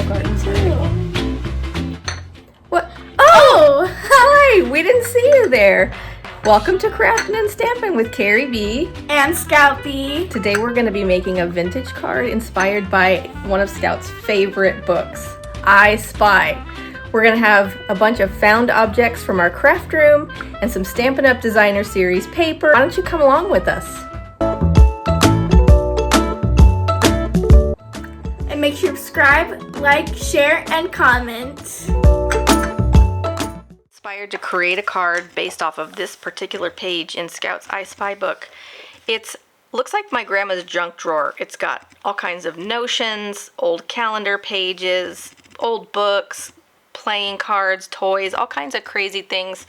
gardens already. What? Oh! Hi! We didn't see you there. Welcome to Crafting and Stampin' with Carrie B. And Scout B. Today we're going to be making a vintage card inspired by one of Scout's favorite books, I Spy. We're going to have a bunch of found objects from our craft room and some Stampin' Up! Designer Series paper. Why don't you come along with us? And make sure to subscribe, like, share, and comment. Inspired to create a card based off of this particular page in Scout's I Spy book. It looks like my grandma's junk drawer. It's got all kinds of notions, old calendar pages, old books, playing cards, toys, all kinds of crazy things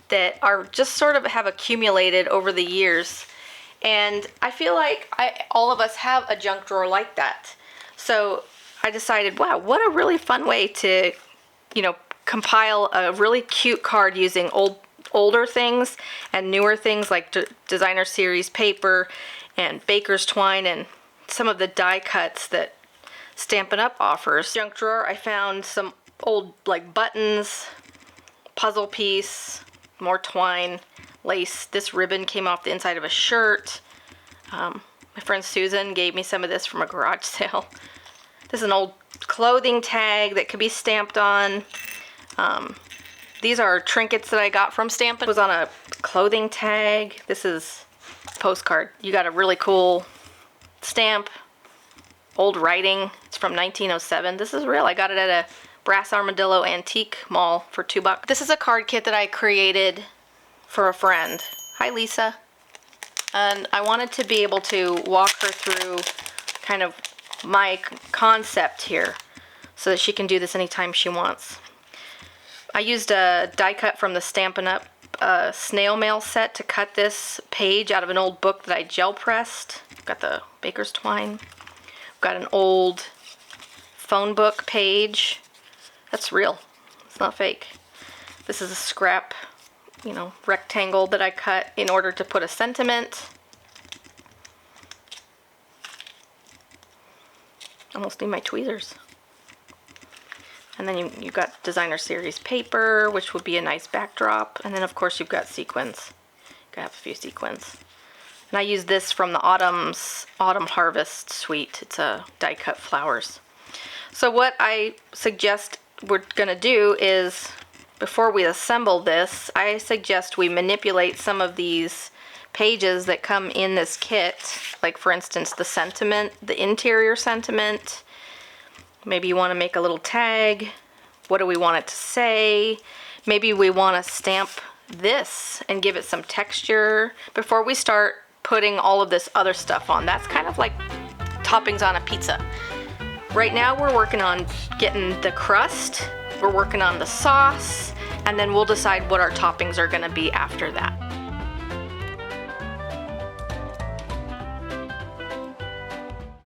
that are just sort of have accumulated over the years. And I feel like all of us have a junk drawer like that. So I decided, wow, what a really fun way to, compile a really cute card using older things and newer things like designer series paper and baker's twine and some of the die cuts that Stampin' Up! Offers. Junk drawer, I found some old buttons, puzzle piece, more twine, lace. This ribbon came off the inside of a shirt. My friend Susan gave me some of this from a garage sale. This is an old clothing tag that could be stamped on. These are trinkets that I got from Stampin'. It was on a clothing tag. This is a postcard. You got a really cool stamp. Old writing. It's from 1907. This is real. I got it at a Brass Armadillo Antique Mall for $2. This is a card kit that I created for a friend. Hi, Lisa. And I wanted to be able to walk her through kind of my concept here so that she can do this anytime she wants. I used a die cut from the Stampin' Up! Snail mail set to cut this page out of an old book that I gel pressed. Got the baker's twine. Got an old phone book page. That's real. It's not fake. This is a scrap, rectangle that I cut in order to put a sentiment. Almost need my tweezers. And then you've got designer series paper, which would be a nice backdrop. And then of course you've got sequins. Gotta have a few sequins. And I use this from the Autumn Harvest Suite. It's a die cut flowers. So what I suggest we're gonna do is, before we assemble this, I suggest we manipulate some of these pages that come in this kit. Like for instance, the sentiment, the interior sentiment. Maybe you want to make a little tag. What do we want it to say? Maybe we want to stamp this and give it some texture before we start putting all of this other stuff on. That's kind of like toppings on a pizza. Right now we're working on getting the crust, we're working on the sauce, and then we'll decide what our toppings are going to be after that.